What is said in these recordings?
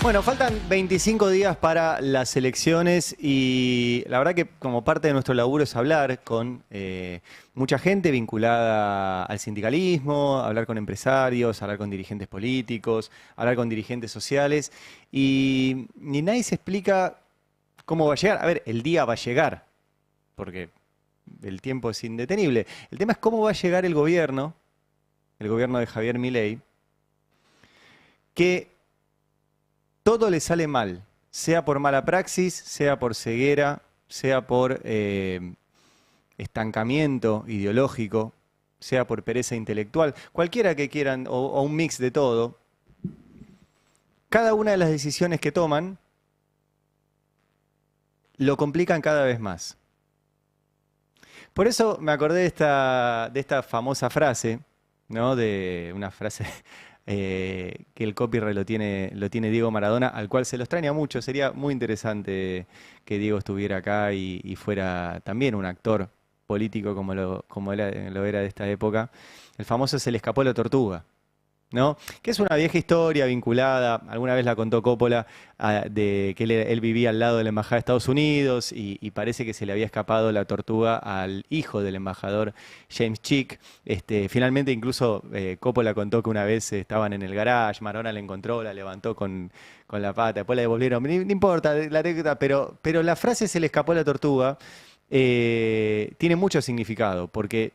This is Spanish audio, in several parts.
Bueno, faltan 25 días para las elecciones y la verdad que como parte de nuestro laburo es hablar con mucha gente vinculada al sindicalismo, hablar con empresarios, hablar con dirigentes políticos, hablar con dirigentes sociales y ni nadie se explica cómo va a llegar. A ver, el día va a llegar, porque el tiempo es indetenible. El tema es cómo va a llegar el gobierno de Javier Milei, que todo le sale mal, sea por mala praxis, sea por ceguera, sea por estancamiento ideológico, sea por pereza intelectual, cualquiera que quieran, o un mix de todo. Cada una de las decisiones que toman lo complican cada vez más. Por eso me acordé de esta famosa frase, ¿no? De una frase que el copyright lo tiene Diego Maradona, al cual se lo extraña mucho. Sería muy interesante que Diego estuviera acá y fuera también un actor político como lo era de esta época. El famoso "se le escapó la tortuga", ¿no? Que es una vieja historia vinculada, alguna vez la contó Coppola, de que él vivía al lado de la embajada de Estados Unidos y parece que se le había escapado la tortuga al hijo del embajador James Chick. Finalmente incluso Coppola contó que una vez estaban en el garage, Maradona la encontró, la levantó con la pata, después la devolvieron, no importa la anécdota, pero la frase "se le escapó la tortuga" tiene mucho significado, porque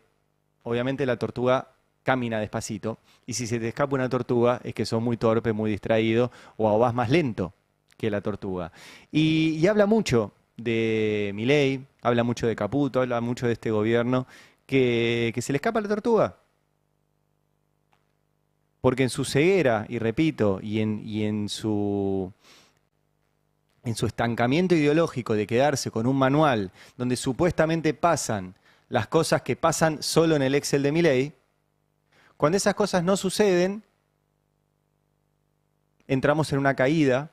obviamente la tortuga camina despacito, y si se te escapa una tortuga es que sos muy torpe, muy distraído, o vas más lento que la tortuga. Y habla mucho de Milei, habla mucho de Caputo, habla mucho de este gobierno, que se le escapa la tortuga. Porque en su ceguera, y repito, en su estancamiento ideológico de quedarse con un manual donde supuestamente pasan las cosas que pasan solo en el Excel de Milei, cuando esas cosas no suceden, entramos en una caída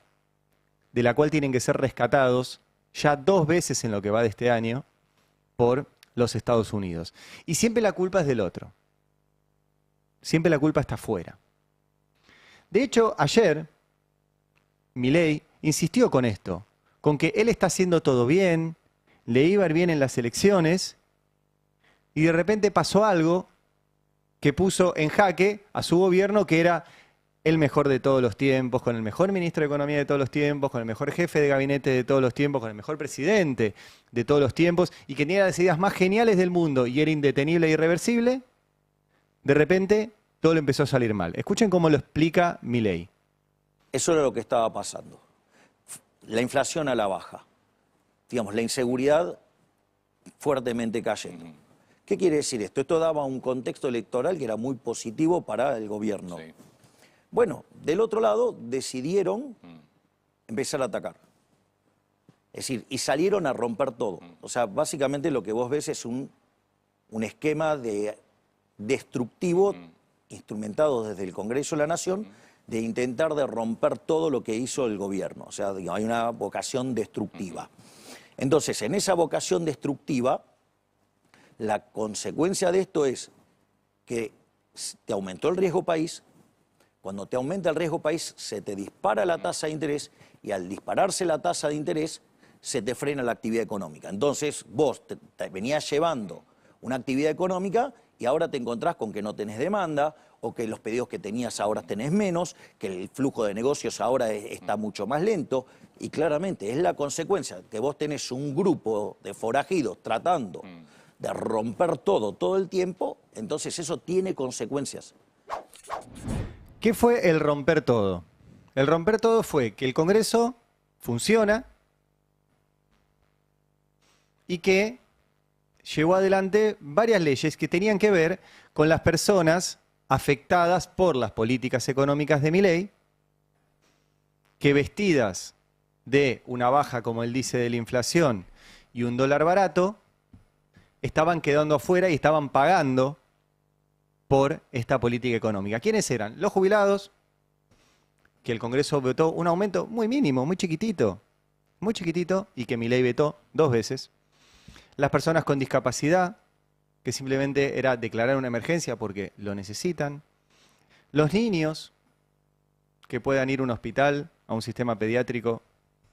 de la cual tienen que ser rescatados ya 2 veces en lo que va de este año por los Estados Unidos. Y siempre la culpa es del otro. Siempre la culpa está afuera. De hecho, ayer Milei insistió con esto, con que él está haciendo todo bien, le iba a ir bien en las elecciones, y de repente pasó algo que puso en jaque a su gobierno, que era el mejor de todos los tiempos, con el mejor ministro de Economía de todos los tiempos, con el mejor jefe de gabinete de todos los tiempos, con el mejor presidente de todos los tiempos, y que tenía las ideas más geniales del mundo y era indetenible e irreversible. De repente todo le empezó a salir mal. Escuchen cómo lo explica Milei. Eso era lo que estaba pasando. La inflación a la baja. Digamos, la inseguridad fuertemente cayendo. ¿Qué quiere decir esto? Esto daba un contexto electoral que era muy positivo para el gobierno. Sí. Bueno, del otro lado decidieron empezar a atacar. Es decir, y salieron a romper todo. O sea, básicamente lo que vos ves es un esquema destructivo instrumentado desde el Congreso de la Nación de intentar de romper todo lo que hizo el gobierno. O sea, digamos, hay una vocación destructiva. Entonces, en esa vocación destructiva, la consecuencia de esto es que te aumentó el riesgo país. Cuando te aumenta el riesgo país, se te dispara la tasa de interés y al dispararse la tasa de interés, se te frena la actividad económica. Entonces, vos te venías llevando una actividad económica y ahora te encontrás con que no tenés demanda o que los pedidos que tenías ahora tenés menos, que el flujo de negocios ahora está mucho más lento y claramente es la consecuencia que vos tenés un grupo de forajidos tratando de romper todo el tiempo, entonces eso tiene consecuencias. ¿Qué fue el romper todo? El romper todo fue que el Congreso funciona y que llevó adelante varias leyes que tenían que ver con las personas afectadas por las políticas económicas de Milei, que vestidas de una baja, como él dice, de la inflación y un dólar barato, estaban quedando afuera y estaban pagando por esta política económica. ¿Quiénes eran? Los jubilados, que el Congreso votó un aumento muy mínimo, muy chiquitito, y que Milei vetó 2 veces. Las personas con discapacidad, que simplemente era declarar una emergencia porque lo necesitan. Los niños, que puedan ir a un hospital, a un sistema pediátrico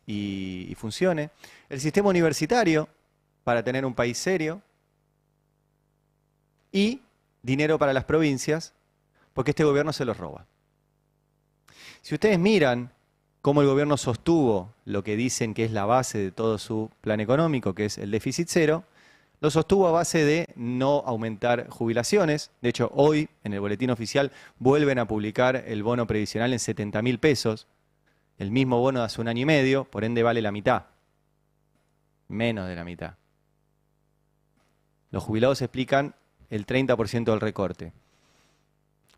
y funcione. El sistema universitario, para tener un país serio. Y dinero para las provincias, porque este gobierno se los roba. Si ustedes miran cómo el gobierno sostuvo lo que dicen que es la base de todo su plan económico, que es el déficit cero, lo sostuvo a base de no aumentar jubilaciones. De hecho, hoy en el boletín oficial vuelven a publicar el bono previsional en 70.000 pesos, el mismo bono de hace un año y medio, por ende vale la mitad, menos de la mitad. Los jubilados explican el 30% del recorte.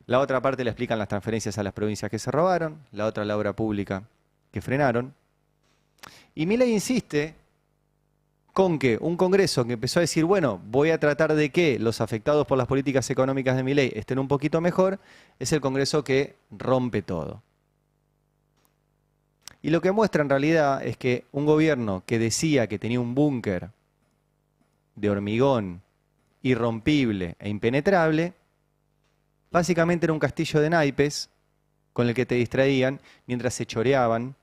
La otra parte le explican las transferencias a las provincias que se robaron, la otra la obra pública que frenaron. Y Milei insiste con que un Congreso que empezó a decir, bueno, voy a tratar de que los afectados por las políticas económicas de Milei estén un poquito mejor, es el Congreso que rompe todo. Y lo que muestra en realidad es que un gobierno que decía que tenía un búnker de hormigón irrompible e impenetrable, básicamente era un castillo de naipes con el que te distraían mientras se choreaban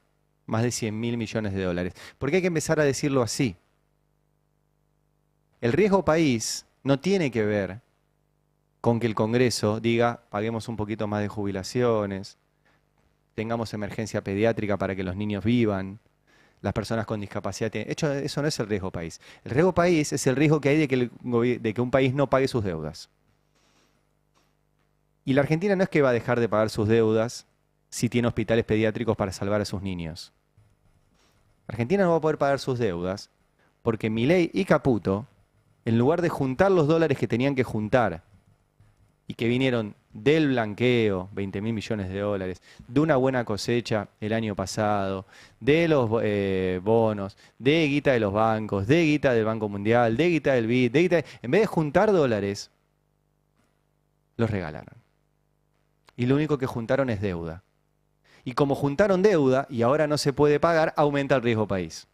más de 100.000 millones de dólares. Porque hay que empezar a decirlo así. El riesgo país no tiene que ver con que el Congreso diga, paguemos un poquito más de jubilaciones, tengamos emergencia pediátrica para que los niños vivan, las personas con discapacidad tienen. De hecho, eso no es el riesgo país. El riesgo país es el riesgo que hay de que un país no pague sus deudas. Y la Argentina no es que va a dejar de pagar sus deudas si tiene hospitales pediátricos para salvar a sus niños. Argentina no va a poder pagar sus deudas porque Milei y Caputo, en lugar de juntar los dólares que tenían que juntar y que vinieron del blanqueo, 20.000 millones de dólares, de una buena cosecha el año pasado, de los bonos, de guita de los bancos, de guita del Banco Mundial, de guita del BID, en vez de juntar dólares, los regalaron. Y lo único que juntaron es deuda. Y como juntaron deuda y ahora no se puede pagar, aumenta el riesgo país.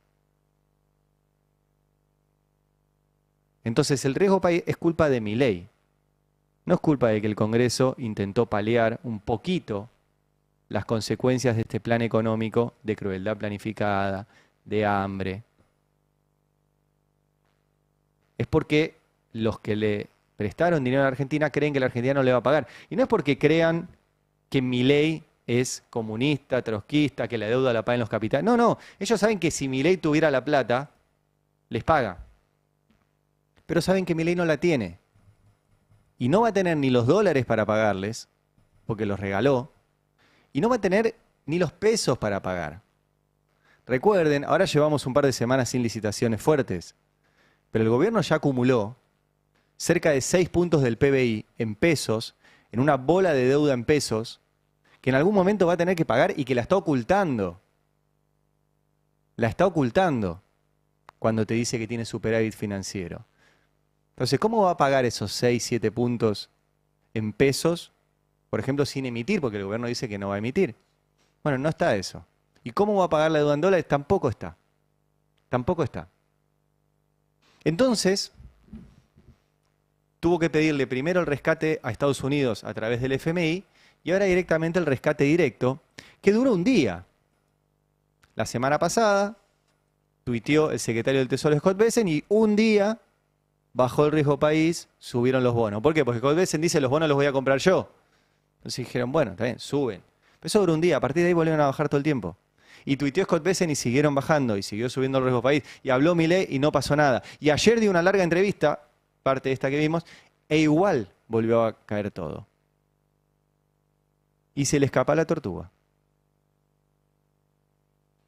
Entonces el riesgo país es culpa de Milei. No es culpa de que el Congreso intentó paliar un poquito las consecuencias de este plan económico de crueldad planificada, de hambre. Es porque los que le prestaron dinero a la Argentina creen que la Argentina no le va a pagar. Y no es porque crean que Milei es comunista, trotskista, que la deuda la paguen los capitales. No, no. Ellos saben que si Milei tuviera la plata, les paga. Pero saben que Milei no la tiene. Y no va a tener ni los dólares para pagarles, porque los regaló, y no va a tener ni los pesos para pagar. Recuerden, ahora llevamos un par de semanas sin licitaciones fuertes, pero el gobierno ya acumuló cerca de 6 puntos del PBI en pesos, en una bola de deuda en pesos, que en algún momento va a tener que pagar y que la está ocultando. La está ocultando cuando te dice que tiene superávit financiero. Entonces, ¿cómo va a pagar esos 6, 7 puntos en pesos, por ejemplo, sin emitir? Porque el gobierno dice que no va a emitir. Bueno, no está eso. ¿Y cómo va a pagar la deuda en dólares? Tampoco está. Tampoco está. Entonces, tuvo que pedirle primero el rescate a Estados Unidos a través del FMI y ahora directamente el rescate directo, que duró un día. La semana pasada tuiteó el secretario del Tesoro Scott Bessent y un día bajó el riesgo país, subieron los bonos. ¿Por qué? Porque Scott Bessent dice los bonos los voy a comprar yo. Entonces dijeron, bueno, está bien, suben. Pero eso duró un día, a partir de ahí volvieron a bajar todo el tiempo. Y tuiteó Scott Bessent y siguieron bajando y siguió subiendo el riesgo país. Y habló Milei y no pasó nada. Y ayer dio una larga entrevista, parte de esta que vimos, e igual volvió a caer todo. Y se le escapa la tortuga.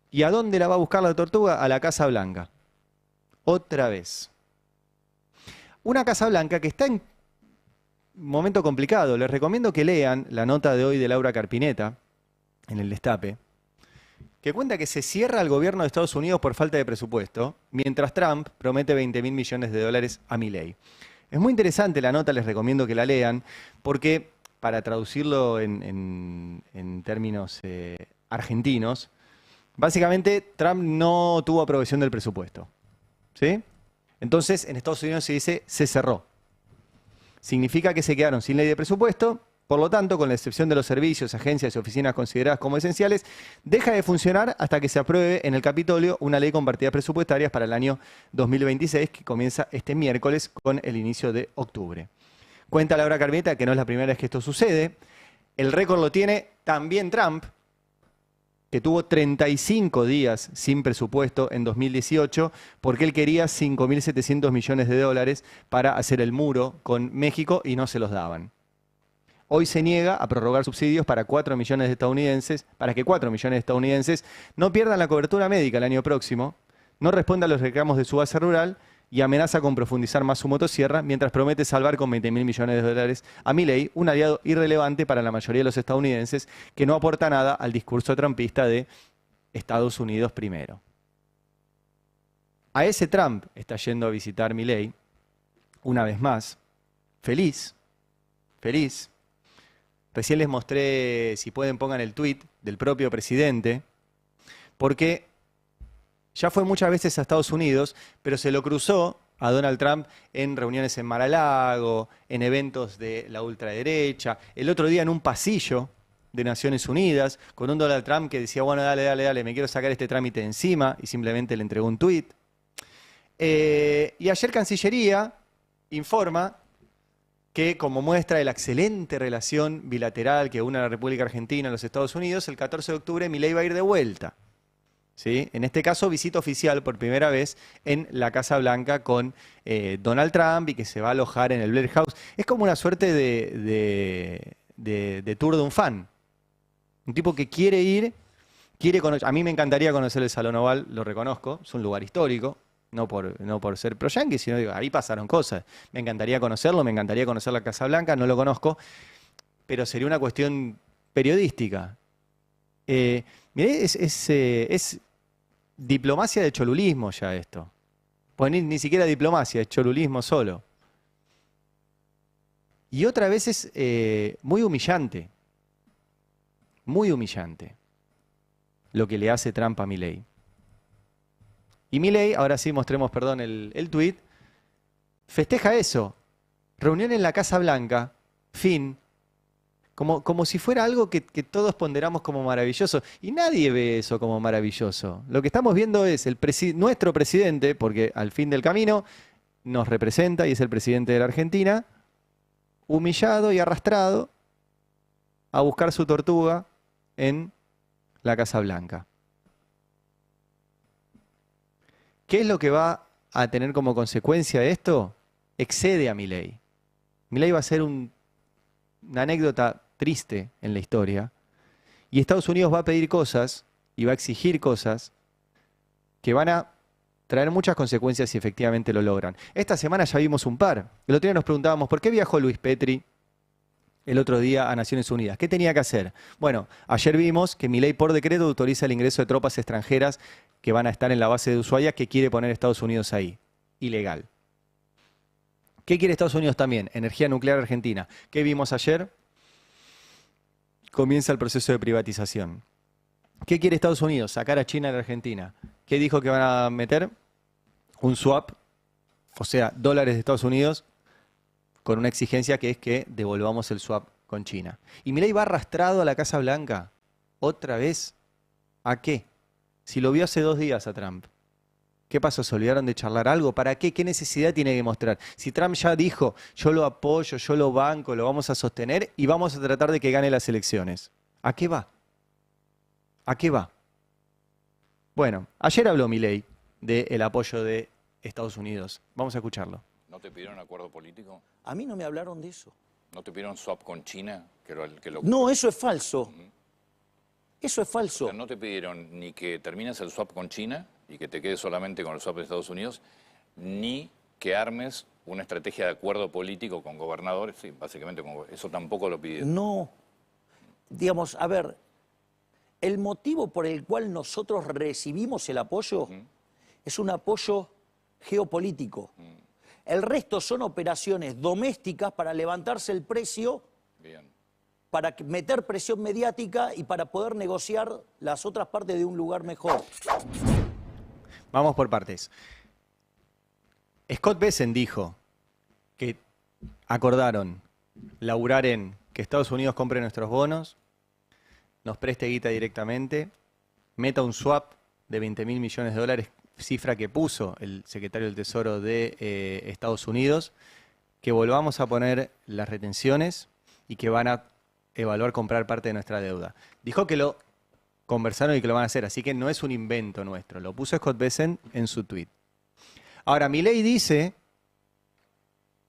¿Y a dónde la va a buscar la tortuga? A la Casa Blanca. Otra vez. Una Casa Blanca que está en un momento complicado. Les recomiendo que lean la nota de hoy de Laura Carpineta en el Destape, que cuenta que se cierra el gobierno de Estados Unidos por falta de presupuesto, mientras Trump promete 20.000 millones de dólares a Milei. Es muy interesante la nota, les recomiendo que la lean, porque para traducirlo en términos argentinos, básicamente Trump no tuvo aprobación del presupuesto. ¿Sí? Entonces, en Estados Unidos se dice, se cerró. Significa que se quedaron sin ley de presupuesto Por lo tanto, con la excepción de los servicios, agencias y oficinas consideradas como esenciales, deja de funcionar hasta que se apruebe en el Capitolio una ley con partidas presupuestarias para el año 2026, que comienza este miércoles con el inicio de octubre. Cuenta Laura Carmeta que no es la primera vez que esto sucede. El récord lo tiene también Trump, que tuvo 35 días sin presupuesto en 2018 porque él quería 5.700 millones de dólares para hacer el muro con México y no se los daban. Hoy se niega a prorrogar subsidios para 4 millones de estadounidenses, para que 4 millones de estadounidenses no pierdan la cobertura médica el año próximo, no responde a los reclamos de su base rural y amenaza con profundizar más su motosierra, mientras promete salvar con 20.000 millones de dólares a Milei, un aliado irrelevante para la mayoría de los estadounidenses que no aporta nada al discurso trumpista de Estados Unidos primero. A ese Trump está yendo a visitar Milei, una vez más, feliz. Recién les mostré, si pueden pongan el tuit del propio presidente, porque ya fue muchas veces a Estados Unidos, pero se lo cruzó a Donald Trump en reuniones en Mar-a-Lago, en eventos de la ultraderecha, el otro día en un pasillo de Naciones Unidas, con un Donald Trump que decía, bueno, dale, me quiero sacar este trámite de encima, y simplemente le entregó un tuit. Y ayer Cancillería informa que, como muestra de la excelente relación bilateral que une a la República Argentina a los Estados Unidos, el 14 de octubre Milei va a ir de vuelta. ¿Sí? En este caso, visita oficial por primera vez en la Casa Blanca con Donald Trump y que se va a alojar en el Blair House. Es como una suerte de tour de un fan. Un tipo que quiere ir, quiere conocer. A mí me encantaría conocer el Salón Oval, lo reconozco, es un lugar histórico. No por ser pro-yanqui, sino digo, ahí pasaron cosas. Me encantaría conocerlo, me encantaría conocer la Casa Blanca, no lo conozco, pero sería una cuestión periodística. Mirá, es diplomacia de cholulismo ya esto. Pues ni siquiera diplomacia, es cholulismo solo. Y otra vez es muy humillante lo que le hace Trump a Milei. Y Milei, ahora sí mostremos, perdón, el tuit, festeja eso. Reunión en la Casa Blanca, fin. Como si fuera algo que todos ponderamos como maravilloso. Y nadie ve eso como maravilloso. Lo que estamos viendo es nuestro presidente, porque al fin del camino nos representa y es el presidente de la Argentina, humillado y arrastrado a buscar su tortuga en la Casa Blanca. ¿Qué es lo que va a tener como consecuencia de esto? Excede a Milei. Milei va a ser una anécdota triste en la historia. Y Estados Unidos va a pedir cosas y va a exigir cosas que van a traer muchas consecuencias si efectivamente lo logran. Esta semana ya vimos un par. El otro día nos preguntábamos por qué viajó Luis Petri el otro día a Naciones Unidas. ¿Qué tenía que hacer? Bueno, ayer vimos que Milei por decreto autoriza el ingreso de tropas extranjeras que van a estar en la base de Ushuaia, que quiere poner Estados Unidos ahí. Ilegal. ¿Qué quiere Estados Unidos también? Energía nuclear argentina. ¿Qué vimos ayer? Comienza el proceso de privatización. ¿Qué quiere Estados Unidos? Sacar a China de la Argentina. ¿Qué dijo que van a meter? Un swap, o sea, dólares de Estados Unidos, con una exigencia que es que devolvamos el swap con China. Y Milei va arrastrado a la Casa Blanca, otra vez. ¿A qué? Si lo vio hace 2 días a Trump. ¿Qué pasó? ¿Se olvidaron de charlar algo? ¿Para qué? ¿Qué necesidad tiene que mostrar? Si Trump ya dijo, yo lo apoyo, yo lo banco, lo vamos a sostener y vamos a tratar de que gane las elecciones. ¿A qué va? ¿A qué va? Bueno, ayer habló Milei del apoyo de Estados Unidos. Vamos a escucharlo. ¿No te pidieron acuerdo político? A mí no me hablaron de eso. ¿No te pidieron swap con China? No, eso es falso. Eso es O falso. sea, no te pidieron ni que termines el swap con China y que te quedes solamente con el swap de Estados Unidos, ni que armes una estrategia de acuerdo político con gobernadores. Sí, básicamente eso tampoco lo pidieron. No. Digamos, a ver, el motivo por el cual nosotros recibimos el apoyo es un apoyo geopolítico. El resto son operaciones domésticas para levantarse el precio, Bien. para meter presión mediática y para poder negociar las otras partes de un lugar mejor. Vamos por partes. Scott Bessent dijo que acordaron laburar en que Estados Unidos compre nuestros bonos, nos preste guita directamente, meta un swap de 20.000 millones de dólares, cifra que puso el secretario del Tesoro de Estados Unidos, que volvamos a poner las retenciones y que van a evaluar comprar parte de nuestra deuda. Dijo que lo conversaron y que lo van a hacer, así que no es un invento nuestro. Lo puso Scott Bessent en su tweet. Ahora, Milei dice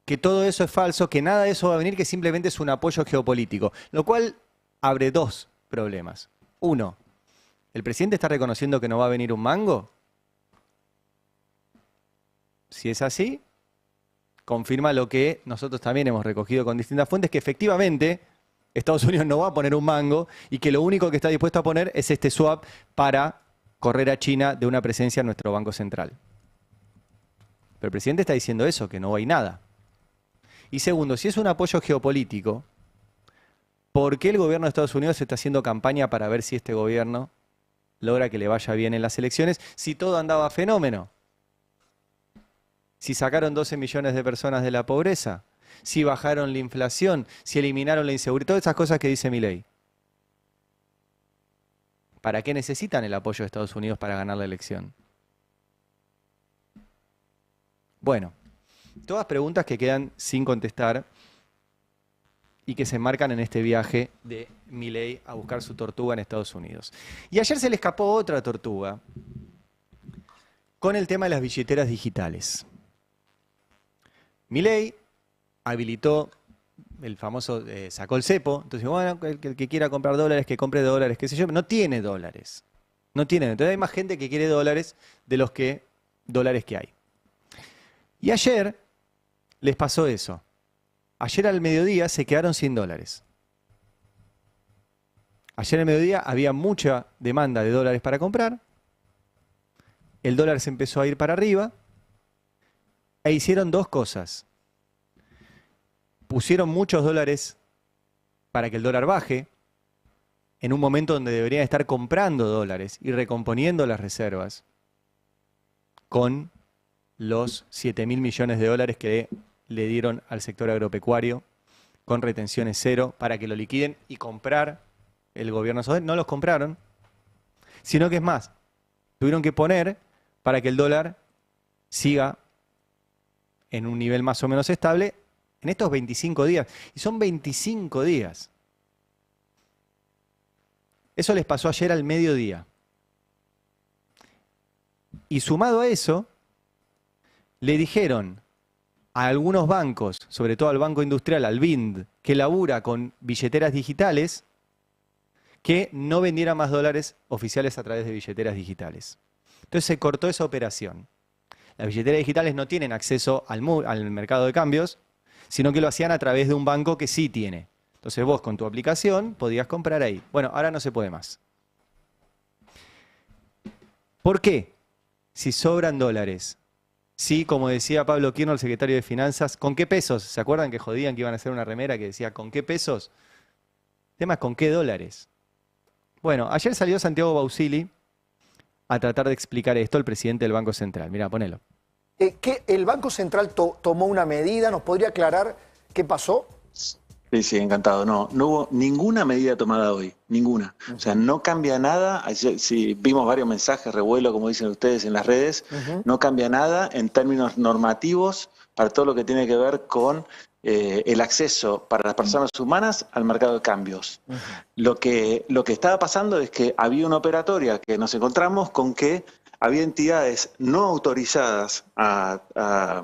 que todo eso es falso, que nada de eso va a venir, que simplemente es un apoyo geopolítico, lo cual abre dos problemas. Uno, ¿el presidente está reconociendo que no va a venir un mango? Si es así, confirma lo que nosotros también hemos recogido con distintas fuentes, que efectivamente Estados Unidos no va a poner un mango y que lo único que está dispuesto a poner es este swap para correr a China de una presencia en nuestro Banco Central. Pero el presidente está diciendo eso, que no hay nada. Y segundo, si es un apoyo geopolítico, ¿por qué el gobierno de Estados Unidos está haciendo campaña para ver si este gobierno logra que le vaya bien en las elecciones, si todo andaba fenómeno? Si sacaron 12 millones de personas de la pobreza, si bajaron la inflación, si eliminaron la inseguridad, todas esas cosas que dice Milei. ¿Para qué necesitan el apoyo de Estados Unidos para ganar la elección? Bueno, todas preguntas que quedan sin contestar y que se enmarcan en este viaje de Milei a buscar su tortuga en Estados Unidos. Y ayer se le escapó otra tortuga con el tema de las billeteras digitales. Milei habilitó el famoso, sacó el cepo, entonces bueno, el que quiera comprar dólares, que compre dólares, qué sé yo, no tiene dólares. No tiene, entonces hay más gente que quiere dólares de los que dólares que hay. Y ayer les pasó eso. Ayer al mediodía se quedaron sin dólares. Ayer al mediodía había mucha demanda de dólares para comprar. El dólar se empezó a ir para arriba. E hicieron dos cosas. Pusieron muchos dólares para que el dólar baje, en un momento donde deberían estar comprando dólares y recomponiendo las reservas con los 7.000 millones de dólares que le dieron al sector agropecuario con retenciones cero para que lo liquiden y comprar el gobierno saudí. No los compraron, sino que es más, tuvieron que poner para que el dólar siga en un nivel más o menos estable en estos 25 días. Y son 25 días. Eso les pasó ayer al mediodía. Y sumado a eso, le dijeron a algunos bancos, sobre todo al Banco Industrial, al BIND, que labura con billeteras digitales, que no vendiera más dólares oficiales a través de billeteras digitales. Entonces se cortó esa operación. Las billeteras digitales no tienen acceso al mercado de cambios, sino que lo hacían a través de un banco que sí tiene. Entonces vos con tu aplicación podías comprar ahí. Bueno, ahora no se puede más. ¿Por qué? Si sobran dólares. Sí, como decía Pablo Quirno, el secretario de Finanzas, ¿con qué pesos? ¿Se acuerdan que jodían que iban a hacer una remera que decía ¿con qué pesos? El tema es ¿con qué dólares? Bueno, ayer salió Santiago Bausili a tratar de explicar esto, el presidente del Banco Central. Mirá, ponelo. Que el Banco Central tomó una medida, ¿nos podría aclarar qué pasó? Sí, sí, encantado. No hubo ninguna medida tomada hoy, ninguna. O sea, no cambia nada. Si vimos varios mensajes, revuelo, como dicen ustedes en las redes, no cambia nada en términos normativos para todo lo que tiene que ver con el acceso para las personas humanas al mercado de cambios. Lo que estaba pasando es que había una operatoria que nos encontramos con que había entidades no autorizadas a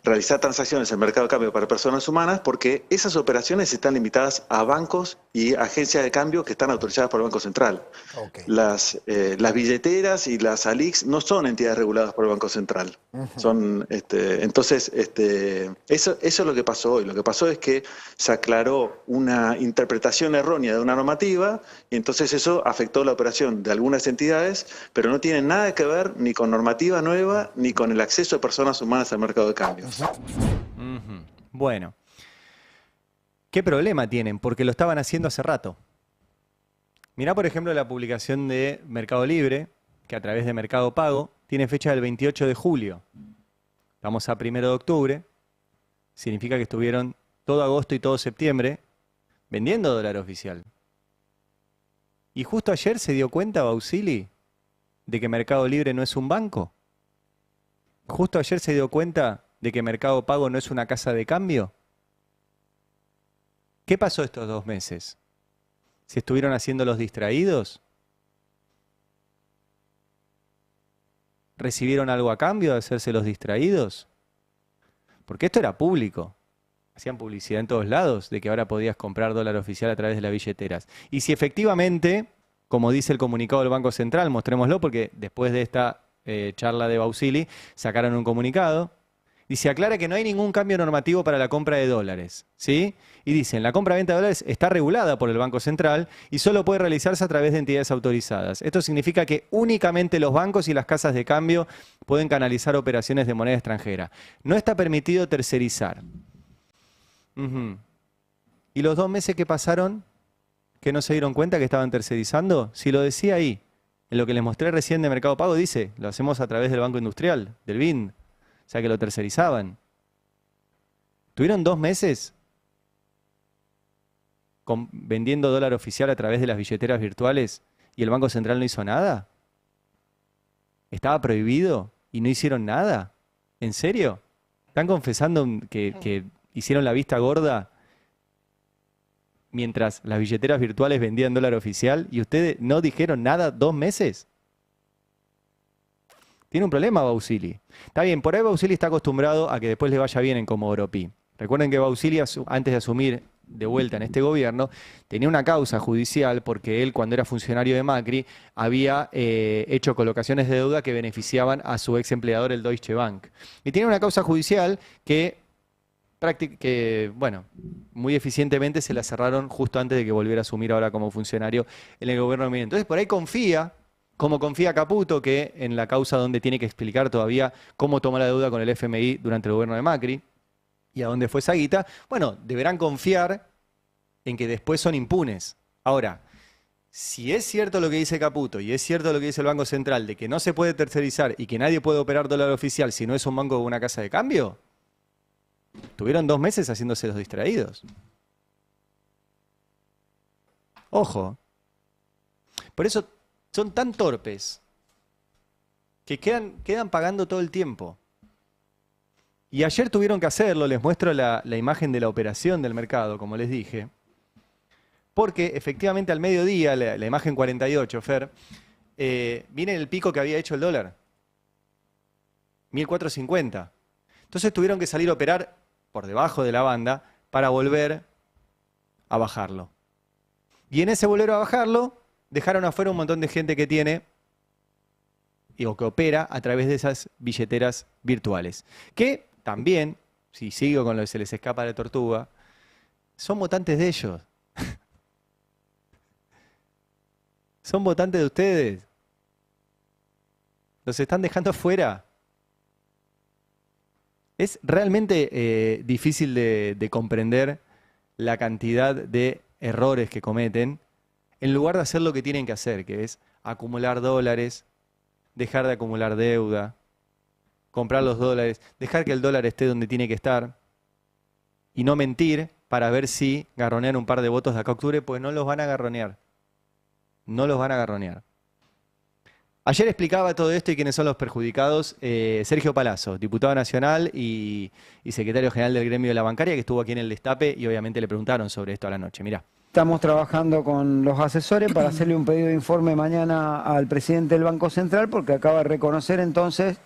realizar transacciones en el mercado de cambio para personas humanas porque esas operaciones están limitadas a bancos y agencias de cambio que están autorizadas por el Banco Central. Okay. Las billeteras y las ALICs no son entidades reguladas por el Banco Central. Son, entonces, eso es lo que pasó hoy. Lo que pasó es que se aclaró una interpretación errónea de una normativa y entonces eso afectó la operación de algunas entidades, pero no tiene nada que ver ni con normativa nueva ni con el acceso de personas humanas al mercado de cambio. Bueno, ¿qué problema tienen? Porque lo estaban haciendo hace rato. Mirá, por ejemplo, la publicación de Mercado Libre, que a través de Mercado Pago tiene fecha del 28 de julio. Estamos a 1 de octubre. Significa que estuvieron todo agosto y todo septiembre vendiendo dólar oficial. Y justo ayer se dio cuenta Bausili de que Mercado Libre no es un banco. Justo ayer se dio cuenta de que Mercado Pago no es una casa de cambio. ¿Qué pasó estos 2 meses? ¿Se estuvieron haciendo los distraídos? ¿Recibieron algo a cambio de hacerse los distraídos? Porque esto era público. Hacían publicidad en todos lados de que ahora podías comprar dólar oficial a través de las billeteras. Y si efectivamente, como dice el comunicado del Banco Central, mostrémoslo porque después de esta charla de Bausili sacaron un comunicado, y se aclara que no hay ningún cambio normativo para la compra de dólares, ¿sí? Y dicen, la compra-venta de dólares está regulada por el Banco Central y solo puede realizarse a través de entidades autorizadas. Esto significa que únicamente los bancos y las casas de cambio pueden canalizar operaciones de moneda extranjera. No está permitido tercerizar. ¿Y los 2 meses que pasaron, que no se dieron cuenta que estaban tercerizando? Si lo decía ahí, en lo que les mostré recién de Mercado Pago, dice, lo hacemos a través del Banco Industrial, del BIN. O sea que lo tercerizaban. ¿Tuvieron 2 meses vendiendo dólar oficial a través de las billeteras virtuales y el Banco Central no hizo nada? ¿Estaba prohibido y no hicieron nada? ¿En serio? ¿Están confesando que hicieron la vista gorda mientras las billeteras virtuales vendían dólar oficial y ustedes no dijeron nada 2 meses? Tiene un problema Bausili. Está bien, por ahí Bausili está acostumbrado a que después le vaya bien en Comodoro Pi. Recuerden que Bausili, antes de asumir de vuelta en este gobierno, tenía una causa judicial porque él, cuando era funcionario de Macri, había hecho colocaciones de deuda que beneficiaban a su ex empleador, el Deutsche Bank. Y tiene una causa judicial que, bueno, muy eficientemente se la cerraron justo antes de que volviera a asumir ahora como funcionario en el gobierno de Milei. Entonces, por ahí confía, como confía Caputo, que en la causa donde tiene que explicar todavía cómo tomó la deuda con el FMI durante el gobierno de Macri y a dónde fue esa guita, bueno, deberán confiar en que después son impunes. Ahora, si es cierto lo que dice Caputo y es cierto lo que dice el Banco Central de que no se puede tercerizar y que nadie puede operar dólar oficial si no es un banco o una casa de cambio, tuvieron 2 meses haciéndose los distraídos. Ojo. Por eso son tan torpes que quedan pagando todo el tiempo. Y ayer tuvieron que hacerlo, les muestro la imagen de la operación del mercado, como les dije, porque efectivamente al mediodía, la imagen 48, Fer, viene el pico que había hecho el dólar, 1450. Entonces tuvieron que salir a operar por debajo de la banda para volver a bajarlo. Y en ese volver a bajarlo, dejaron afuera un montón de gente que tiene o que opera a través de esas billeteras virtuales. Que también, si sigo con lo que se les escapa de tortuga, son votantes de ellos. Son votantes de ustedes. Los están dejando afuera. Es realmente difícil de comprender la cantidad de errores que cometen en lugar de hacer lo que tienen que hacer, que es acumular dólares, dejar de acumular deuda, comprar los dólares, dejar que el dólar esté donde tiene que estar y no mentir para ver si garronean un par de votos de acá a octubre, pues no los van a garronear. No los van a garronear. Ayer explicaba todo esto y quiénes son los perjudicados Sergio Palazzo, diputado nacional y secretario general del gremio de la bancaria, que estuvo aquí en el Destape y obviamente le preguntaron sobre esto a la noche. Mirá. Estamos trabajando con los asesores para hacerle un pedido de informe mañana al presidente del Banco Central porque acaba de reconocer entonces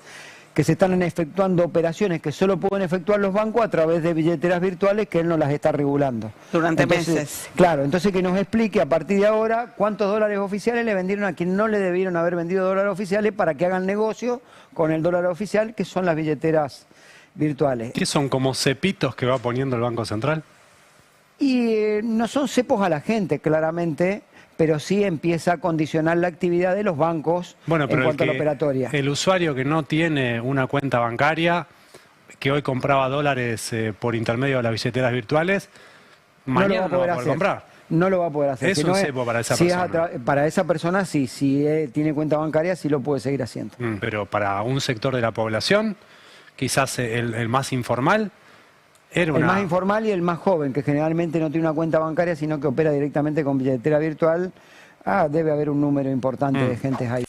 que se están efectuando operaciones que solo pueden efectuar los bancos a través de billeteras virtuales que él no las está regulando. Durante meses. Claro, entonces que nos explique a partir de ahora cuántos dólares oficiales le vendieron a quien no le debieron haber vendido dólares oficiales para que hagan negocio con el dólar oficial, que son las billeteras virtuales. ¿Qué son como cepitos que va poniendo el Banco Central? Y no son cepos a la gente, claramente, pero sí empieza a condicionar la actividad de los bancos en cuanto a la operatoria. El usuario que no tiene una cuenta bancaria, que hoy compraba dólares por intermedio de las billeteras virtuales, mañana no va a poder comprar. No lo va a poder hacer. Es un cepo para esa persona. Para esa persona sí, si tiene cuenta bancaria sí lo puede seguir haciendo. Pero para un sector de la población, quizás el más informal, Era El una- más informal y el más joven, que generalmente no tiene una cuenta bancaria, sino que opera directamente con billetera virtual. Debe haber un número importante de gentes ahí.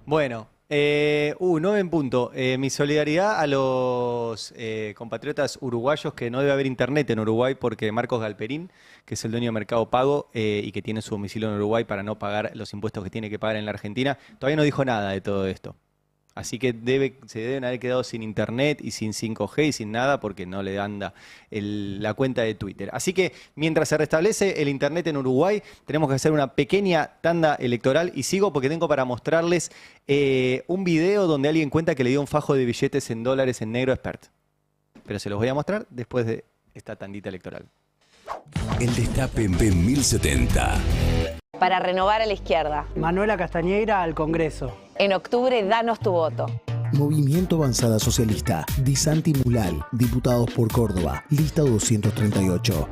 Bueno, 9 en punto. Mi solidaridad a los compatriotas uruguayos, que no debe haber internet en Uruguay porque Marcos Galperín, que es el dueño de Mercado Pago y que tiene su domicilio en Uruguay para no pagar los impuestos que tiene que pagar en la Argentina, todavía no dijo nada de todo esto. Así que se deben haber quedado sin internet y sin 5G y sin nada porque no le anda la cuenta de Twitter. Así que mientras se restablece el internet en Uruguay, tenemos que hacer una pequeña tanda electoral y sigo porque tengo para mostrarles un video donde alguien cuenta que le dio un fajo de billetes en dólares en negro a Spert. Pero se los voy a mostrar después de esta tandita electoral. El Destape en 1070. Para renovar a la izquierda. Manuela Castañeira al Congreso. En octubre, danos tu voto. Movimiento Avanzada Socialista, Di Santi Mulal, diputados por Córdoba, lista 238.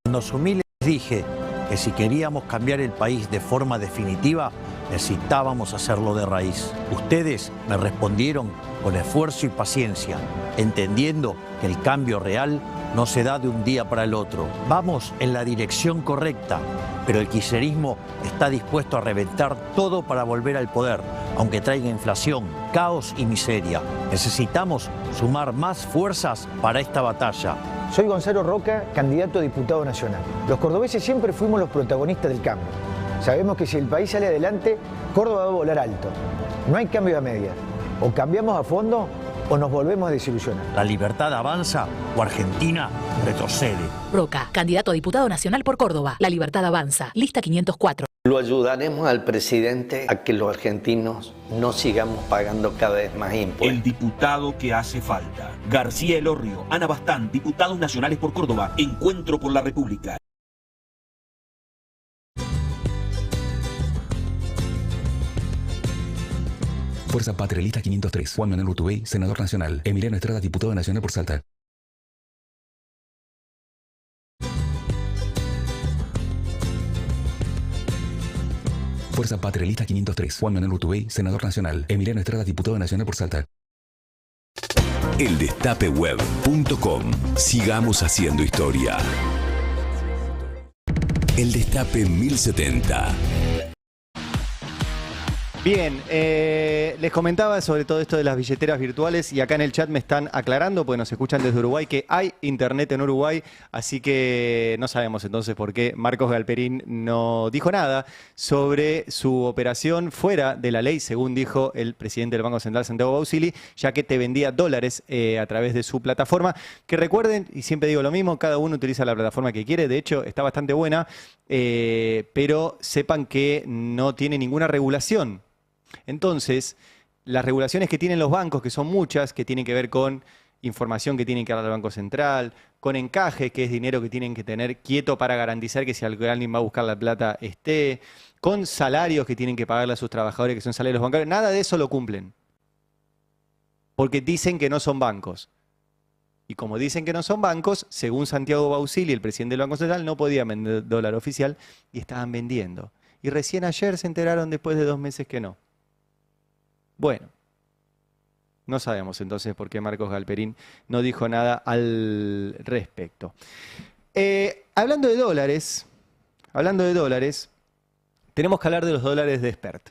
Cuando asumí les dije que si queríamos cambiar el país de forma definitiva, necesitábamos hacerlo de raíz. Ustedes me respondieron con esfuerzo y paciencia, entendiendo que el cambio real no se da de un día para el otro. Vamos en la dirección correcta, pero el kirchnerismo está dispuesto a reventar todo para volver al poder, aunque traiga inflación, caos y miseria. Necesitamos sumar más fuerzas para esta batalla. Soy Gonzalo Roca, candidato a diputado nacional. Los cordobeses siempre fuimos los protagonistas del cambio. Sabemos que si el país sale adelante, Córdoba va a volar alto. No hay cambio a medias. O cambiamos a fondo o nos volvemos a desilusionar. La libertad avanza o Argentina retrocede. Roca, candidato a diputado nacional por Córdoba. La libertad avanza. Lista 504. Lo ayudaremos al presidente a que los argentinos no sigamos pagando cada vez más impuestos. El diputado que hace falta. García Elorrio, Ana Bastán, diputados nacionales por Córdoba. Encuentro por la República. Fuerza Patria, lista 503. Juan Manuel Urtubey, senador nacional. Emiliano Estrada, diputado nacional por Salta. Fuerza Patria, lista 503. Juan Manuel Urtubey, senador nacional. Emiliano Estrada, diputado nacional por Salta. Eldestapeweb.com. Sigamos haciendo historia. El Destape 1070. Bien, les comentaba sobre todo esto de las billeteras virtuales y acá en el chat me están aclarando, porque nos escuchan desde Uruguay, que hay internet en Uruguay, así que no sabemos entonces por qué Marcos Galperín no dijo nada sobre su operación fuera de la ley, según dijo el presidente del Banco Central, Santiago Bausili, ya que te vendía dólares a través de su plataforma, que recuerden, y siempre digo lo mismo, cada uno utiliza la plataforma que quiere, de hecho está bastante buena, pero sepan que no tiene ninguna regulación. Entonces, las regulaciones que tienen los bancos, que son muchas, que tienen que ver con información que tienen que dar al Banco Central, con encaje, que es dinero que tienen que tener quieto para garantizar que si alguien va a buscar la plata esté, con salarios que tienen que pagarle a sus trabajadores, que son salarios bancarios, nada de eso lo cumplen. Porque dicen que no son bancos. Y como dicen que no son bancos, según Santiago Bausili, el presidente del Banco Central, no podían vender dólar oficial y estaban vendiendo. Y recién ayer se enteraron después de 2 meses que no. Bueno, no sabemos entonces por qué Marcos Galperín no dijo nada al respecto. Hablando de dólares, tenemos que hablar de los dólares de Spert.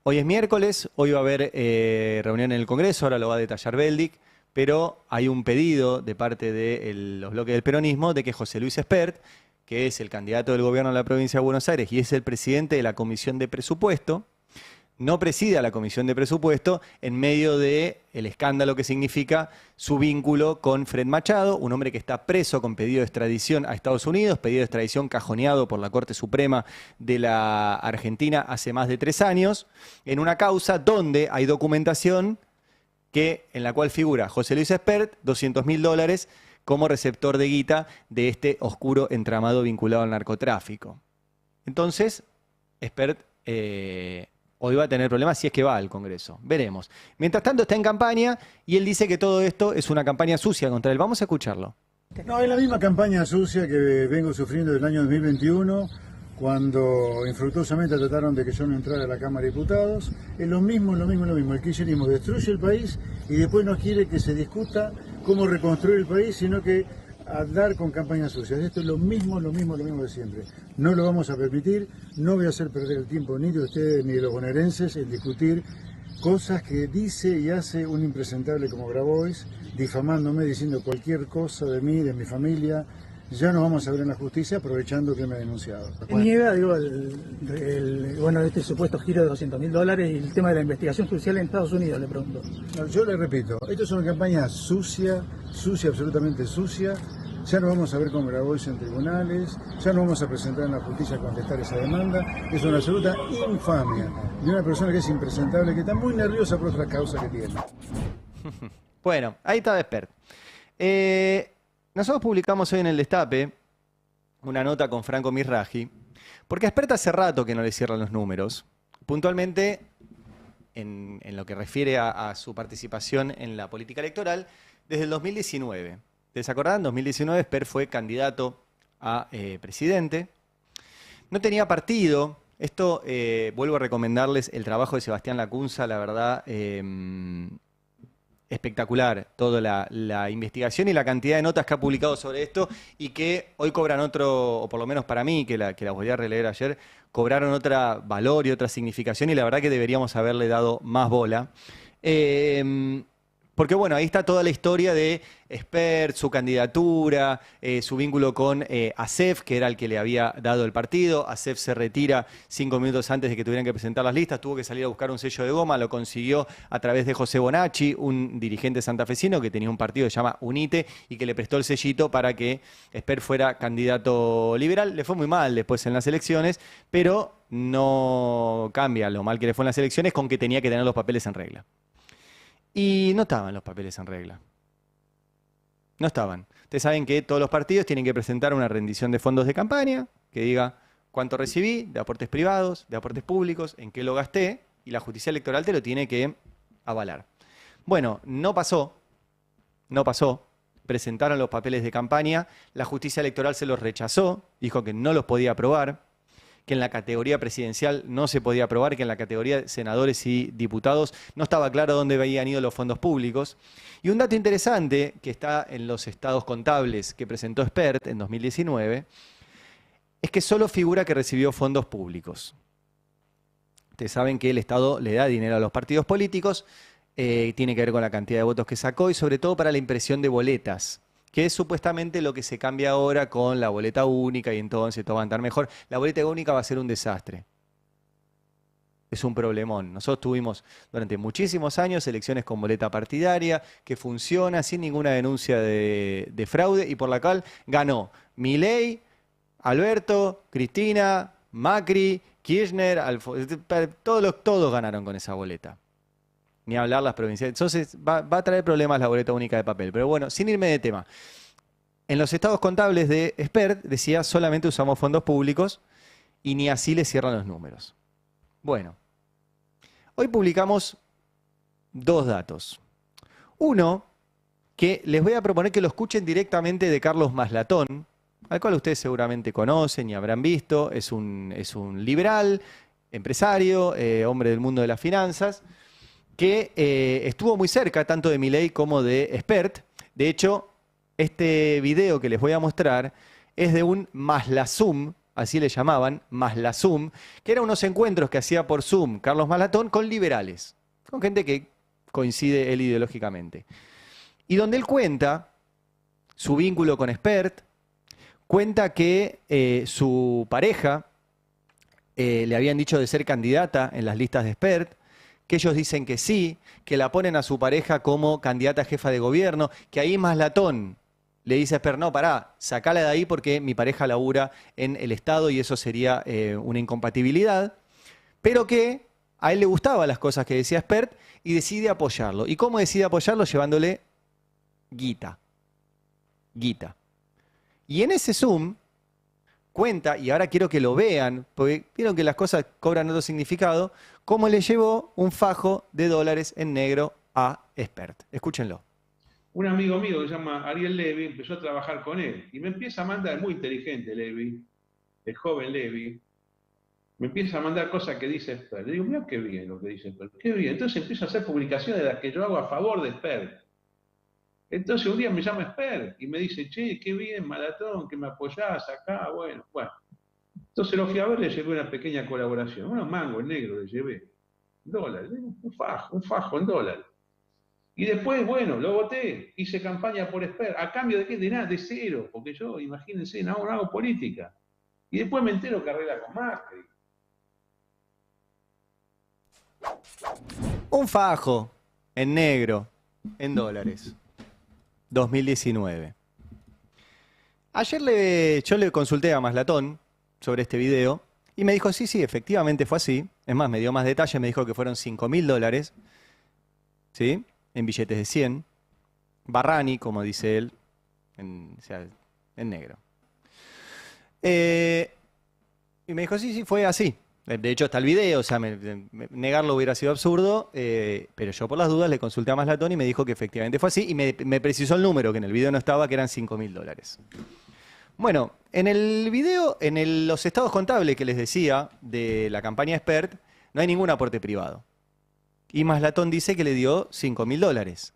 Hoy es miércoles, hoy va a haber reunión en el Congreso, ahora lo va a detallar Beldic, pero hay un pedido de parte de los bloques del peronismo de que José Luis Spert, que es el candidato del gobierno de la provincia de Buenos Aires y es el presidente de la Comisión de Presupuesto, no presida la Comisión de Presupuesto en medio del escándalo que significa su vínculo con Fred Machado, un hombre que está preso con pedido de extradición a Estados Unidos, pedido de extradición cajoneado por la Corte Suprema de la Argentina hace más de 3 años, en una causa donde hay documentación en la cual figura José Luis Spert, $200.000 como receptor de guita de este oscuro entramado vinculado al narcotráfico. Entonces, Spert hoy va a tener problemas si es que va al Congreso. Veremos. Mientras tanto está en campaña y él dice que todo esto es una campaña sucia contra él. Vamos a escucharlo. No, es la misma campaña sucia que vengo sufriendo desde el año 2021, cuando infructuosamente trataron de que yo no entrara a la Cámara de Diputados. Es lo mismo. El kirchnerismo destruye el país y después no quiere que se discuta cómo reconstruir el país, sino que andar con campañas sucias. Esto es lo mismo de siempre. No lo vamos a permitir, no voy a hacer perder el tiempo ni de ustedes ni de los bonaerenses en discutir cosas que dice y hace un impresentable como Grabois, difamándome, diciendo cualquier cosa de mí, de mi familia. Ya nos vamos a ver en la justicia aprovechando que me ha denunciado. Niega, digo, bueno, este supuesto giro de $200.000 y el tema de la investigación judicial en Estados Unidos, le pregunto. No, yo le repito, esto es una campaña sucia, absolutamente sucia. Ya nos vamos a ver con Grabois en tribunales, ya nos vamos a presentar en la justicia a contestar esa demanda. Es una absoluta infamia de una persona que es impresentable, que está muy nerviosa por otras causas que tiene. Bueno, ahí está Spert. Nosotros publicamos hoy en El Destape una nota con Franco Mirraji, porque a Spert hace rato que no le cierran los números, puntualmente en lo que refiere a su participación en la política electoral desde el 2019. ¿Ustedes se acuerdan? En 2019 Spert fue candidato a presidente. No tenía partido. Esto, vuelvo a recomendarles el trabajo de Sebastián Lacunza, la verdad, espectacular. Toda la investigación y la cantidad de notas que ha publicado sobre esto y que hoy cobran otro, o por lo menos para mí, que las volví a releer ayer, cobraron otro valor y otra significación y la verdad que deberíamos haberle dado más bola. Porque bueno, ahí está toda la historia de Spert, su candidatura, su vínculo con Acef, que era el que le había dado el partido. Acef se retira 5 minutos antes de que tuvieran que presentar las listas, tuvo que salir a buscar un sello de goma, lo consiguió a través de José Bonacci, un dirigente santafesino que tenía un partido que se llama UNITE y que le prestó el sellito para que Spert fuera candidato liberal. Le fue muy mal después en las elecciones, pero no cambia lo mal que le fue en las elecciones con que tenía que tener los papeles en regla. Y no estaban los papeles en regla. No estaban. Ustedes saben que todos los partidos tienen que presentar una rendición de fondos de campaña que diga cuánto recibí, de aportes privados, de aportes públicos, en qué lo gasté, y la justicia electoral te lo tiene que avalar. Bueno, no pasó. No pasó. Presentaron los papeles de campaña, la justicia electoral se los rechazó, dijo que no los podía aprobar, que en la categoría presidencial no se podía aprobar, que en la categoría de senadores y diputados no estaba claro dónde habían ido los fondos públicos. Y un dato interesante que está en los estados contables que presentó Spert en 2019 es que solo figura que recibió fondos públicos. Ustedes saben que el Estado le da dinero a los partidos políticos, tiene que ver con la cantidad de votos que sacó y sobre todo para la impresión de boletas, que es supuestamente lo que se cambia ahora con la boleta única y entonces todo va a andar mejor. La boleta única va a ser un desastre. Es un problemón. Nosotros tuvimos durante muchísimos años elecciones con boleta partidaria que funciona sin ninguna denuncia de fraude y por la cual ganó Milei, Alberto, Cristina, Macri, Kirchner, todos ganaron con esa boleta. Ni hablar las provincias. Entonces va a traer problemas la boleta única de papel. Pero bueno, sin irme de tema. En los estados contables de Spert decía solamente usamos fondos públicos y ni así le cierran los números. Bueno, hoy publicamos dos datos. Uno, que les voy a proponer que lo escuchen directamente de Carlos Maslatón, al cual ustedes seguramente conocen y habrán visto. Es un liberal, empresario, hombre del mundo de las finanzas, que estuvo muy cerca tanto de Milei como de Spert. De hecho, este video que les voy a mostrar es de un Masla-Zoom, así le llamaban, Masla-Zoom, que eran unos encuentros que hacía por Zoom Carlos Maslatón con liberales, con gente que coincide él ideológicamente. Y donde él cuenta su vínculo con Spert, cuenta que su pareja le habían dicho de ser candidata en las listas de Spert, que ellos dicen que sí, que la ponen a su pareja como candidata a jefa de gobierno, que ahí Maslatón le dice a Spert, no, pará, sacala de ahí porque mi pareja labura en el Estado y eso sería una incompatibilidad, pero que a él le gustaban las cosas que decía Spert y decide apoyarlo. ¿Y cómo decide apoyarlo? Llevándole guita. Guita. Y en ese Zoom cuenta, y ahora quiero que lo vean, porque vieron que las cosas cobran otro significado, cómo le llevó un fajo de dólares en negro a Spert. Escúchenlo. Un amigo mío que se llama Ariel Levy empezó a trabajar con él y me empieza a mandar, es muy inteligente Levy, el joven Levy, me empieza a mandar cosas que dice Spert. Le digo, mira qué bien lo que dice Spert, qué bien. Entonces empiezo a hacer publicaciones de las que yo hago a favor de Spert. Entonces un día me llama Expert y me dice, che, qué bien, Malatón, que me apoyás acá, bueno. Entonces lo fui a ver, le llevé una pequeña colaboración, unos mangos negros le llevé, dólares, un fajo en dólares. Y después, bueno, lo voté, hice campaña por Expert, ¿a cambio de qué? De nada, de cero, porque yo, imagínense, no hago política. Y después me entero que arregla con Macri. Un fajo en negro, en dólares. 2019. Ayer yo le consulté a Maslatón sobre este video y me dijo, sí, efectivamente fue así. Es más, me dio más detalles, me dijo que fueron $5.000, ¿sí? En billetes de 100. Barrani, como dice él, o sea, en negro. Y me dijo, sí, fue así. De hecho, está el video, o sea, negarlo hubiera sido absurdo, pero yo por las dudas le consulté a Maslatón y me dijo que efectivamente fue así y me precisó el número, que en el video no estaba, que eran $5.000. Bueno, en el video, los estados contables que les decía de la campaña Expert, no hay ningún aporte privado. Y Maslatón dice que le dio $5.000.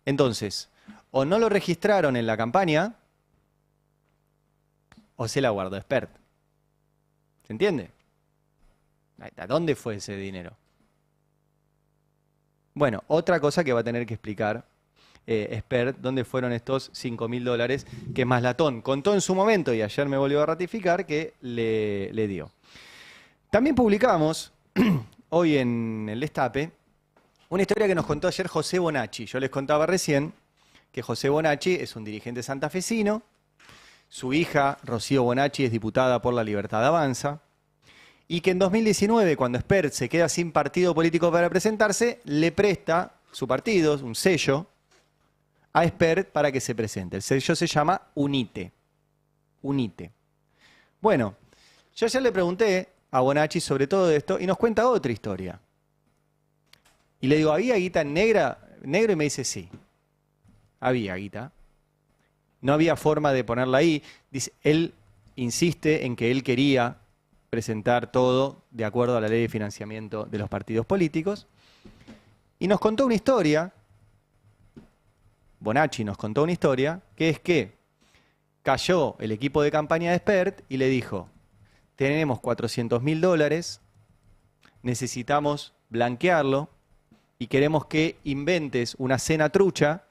Entonces, o no lo registraron en la campaña, o se la guardó Expert. ¿Se entiende? ¿A dónde fue ese dinero? Bueno, otra cosa que va a tener que explicar Expert, ¿dónde fueron estos $5.000 que Maslatón contó en su momento y ayer me volvió a ratificar que le dio? También publicamos hoy en el Destape una historia que nos contó ayer José Bonacci. Yo les contaba recién que José Bonacci es un dirigente santafesino. Su hija, Rocío Bonacci, es diputada por La Libertad Avanza. Y que en 2019, cuando Expert se queda sin partido político para presentarse, le presta su partido, un sello, a Expert para que se presente. El sello se llama UNITE. UNITE. Bueno, yo ayer le pregunté a Bonacci sobre todo esto y nos cuenta otra historia. Y le digo, ¿había guita en negro? Y me dice, sí, había guita. No había forma de ponerla ahí. Dice, él insiste en que él quería presentar todo de acuerdo a la ley de financiamiento de los partidos políticos. Y nos contó una historia, Bonacci nos contó una historia, que es que cayó el equipo de campaña de Expert y le dijo, tenemos $400.000, necesitamos blanquearlo y queremos que inventes una cena trucha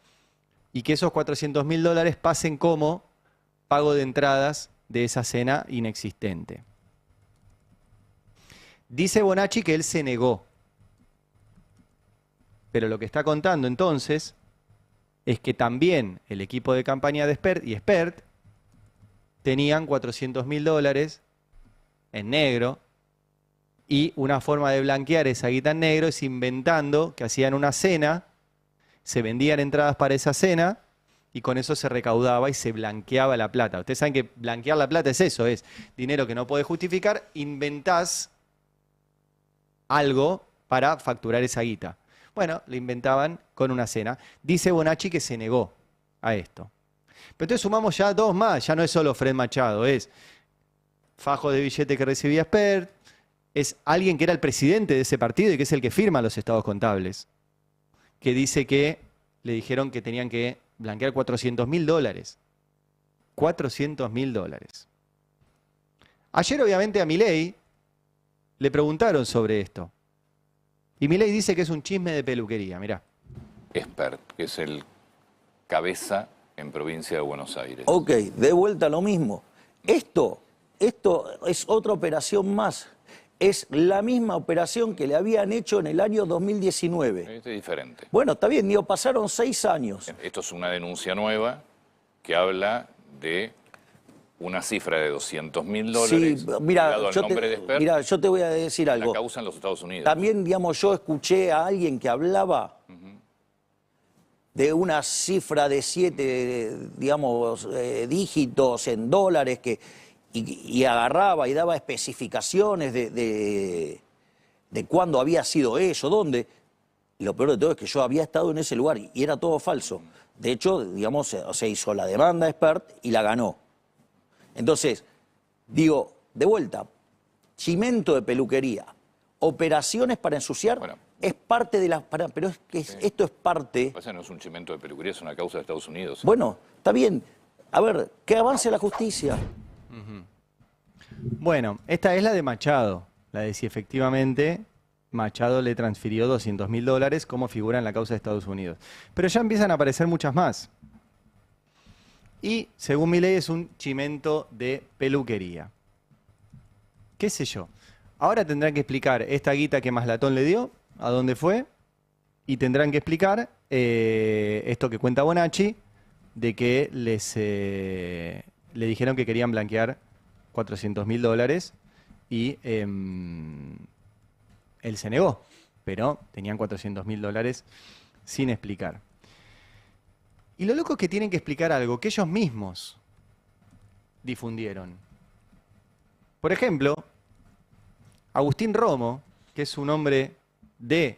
y que esos $400.000 pasen como pago de entradas de esa cena inexistente. Dice Bonacci que él se negó. Pero lo que está contando entonces es que también el equipo de campaña de Expert y Expert tenían $400.000 en negro y una forma de blanquear esa guita en negro es inventando que hacían una cena, se vendían entradas para esa cena y con eso se recaudaba y se blanqueaba la plata. Ustedes saben que blanquear la plata es eso, es dinero que no podés justificar, inventás algo para facturar esa guita. Bueno, lo inventaban con una cena. Dice Bonacci que se negó a esto. Pero entonces sumamos ya dos más, ya no es solo Fred Machado, es fajo de billete que recibía Expert, es alguien que era el presidente de ese partido y que es el que firma los estados contables, que dice que le dijeron que tenían que blanquear $400.000. $400.000. Ayer, obviamente, a Milei le preguntaron sobre esto. Y Milei dice que es un chisme de peluquería, mirá. Expert, que es el cabeza en provincia de Buenos Aires. Ok, de vuelta a lo mismo. Esto es otra operación más. Es la misma operación que le habían hecho en el año 2019. Este es diferente. Bueno, está bien, digo, pasaron 6 años. Esto es una denuncia nueva que habla de una cifra de $200.000. Sí, mira, yo te voy a decir algo. La causa en los Estados Unidos. También, digamos, yo escuché a alguien que hablaba de una cifra de 7, digamos, dígitos en dólares y agarraba y daba especificaciones de cuándo había sido eso, dónde. Y lo peor de todo es que yo había estado en ese lugar y era todo falso. De hecho, digamos, se hizo la demanda Expert y la ganó. Entonces, digo, de vuelta, chimento de peluquería, operaciones para ensuciar. Bueno, es parte de la... Pero es que esto es parte... Pasa, no es un chimento de peluquería, es una causa de Estados Unidos. Bueno, está bien. A ver, que avance la justicia. Bueno, esta es la de Machado, la de si efectivamente Machado le transfirió $200.000 como figura en la causa de Estados Unidos. Pero ya empiezan a aparecer muchas más. Y, según Milei, es un chimento de peluquería. ¿Qué sé yo? Ahora tendrán que explicar esta guita que Maslatón le dio, a dónde fue, y tendrán que explicar esto que cuenta Bonacci, de que le dijeron que querían blanquear $400.000 y él se negó, pero tenían $400.000 sin explicar. Y lo loco es que tienen que explicar algo que ellos mismos difundieron. Por ejemplo, Agustín Romo, que es un hombre del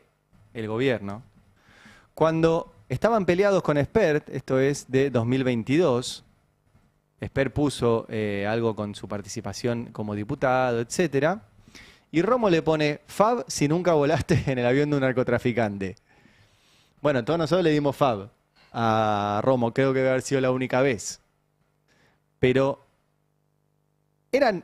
gobierno, cuando estaban peleados con Espert, esto es de 2022, Espert puso algo con su participación como diputado, etc. Y Romo le pone, Fab, si nunca volaste en el avión de un narcotraficante. Bueno, todos nosotros le dimos Fab a Romo, creo que debe haber sido la única vez. Pero eran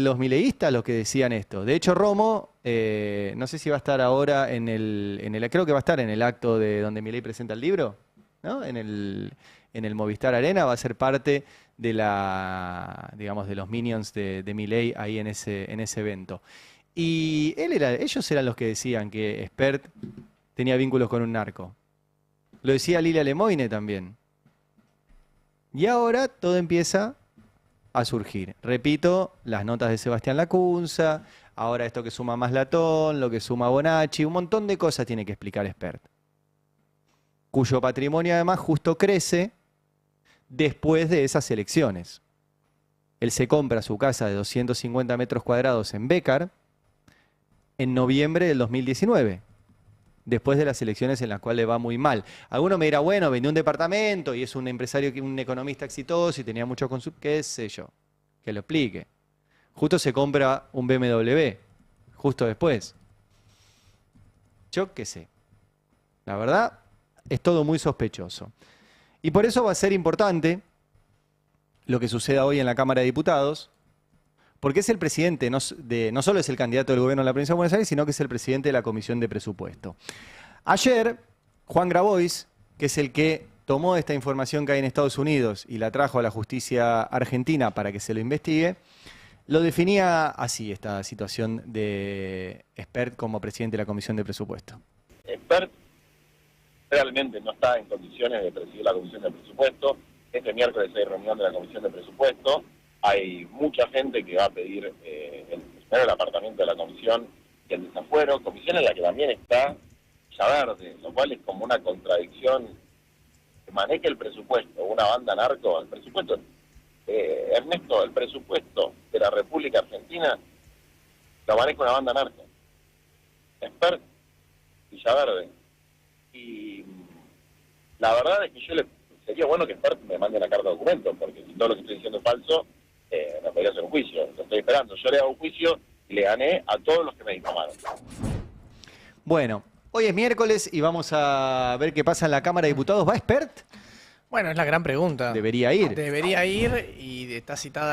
los mileístas los que decían esto. De hecho, Romo, no sé si va a estar ahora creo que va a estar en el acto de donde Milei presenta el libro, ¿no? En el Movistar Arena, va a ser parte de digamos, de los minions de Milei ahí en ese evento. Y ellos eran los que decían que Espert tenía vínculos con un narco. Lo decía Lilia Lemoine también. Y ahora todo empieza a surgir. Repito, las notas de Sebastián Lacunza, ahora esto que suma Maslatón, lo que suma Bonacci, un montón de cosas tiene que explicar Espert. Cuyo patrimonio además justo crece después de esas elecciones. Él se compra su casa de 250 metros cuadrados en Bécar en noviembre del 2019. Después de las elecciones en las cuales le va muy mal. Alguno me dirá, bueno, vendió un departamento y es un empresario, un economista exitoso y tenía mucho consumo, qué sé yo, que lo explique. Justo se compra un BMW, justo después. Yo qué sé. La verdad, es todo muy sospechoso. Y por eso va a ser importante lo que suceda hoy en la Cámara de Diputados, porque es el presidente, no solo es el candidato del gobierno en la provincia de Buenos Aires, sino que es el presidente de la Comisión de Presupuesto. Ayer, Juan Grabois, que es el que tomó esta información que hay en Estados Unidos y la trajo a la justicia argentina para que se lo investigue, lo definía así, esta situación de Espert como presidente de la Comisión de Presupuesto. Espert realmente no está en condiciones de presidir la Comisión de Presupuesto. Este miércoles hay reunión de la Comisión de Presupuesto. Hay mucha gente que va a pedir el apartamiento de la comisión y el desafuero, comisión en la que también está Villaverde, lo cual es como una contradicción. Que maneje el presupuesto una banda narco, el presupuesto, Ernesto, el presupuesto de la República Argentina lo maneja una banda narco. Espert, Villaverde. Y la verdad es que sería bueno que Espert me mande una carta de documento, porque si todo lo que estoy diciendo es falso, no podría hacer un juicio. Lo estoy esperando. Yo le hago un juicio y le gané a todos los que me difamaron. Bueno, hoy es miércoles y vamos a ver qué pasa en la Cámara de Diputados. ¿Va Espert? Bueno, es la gran pregunta. Debería ir. Debería ir y está citada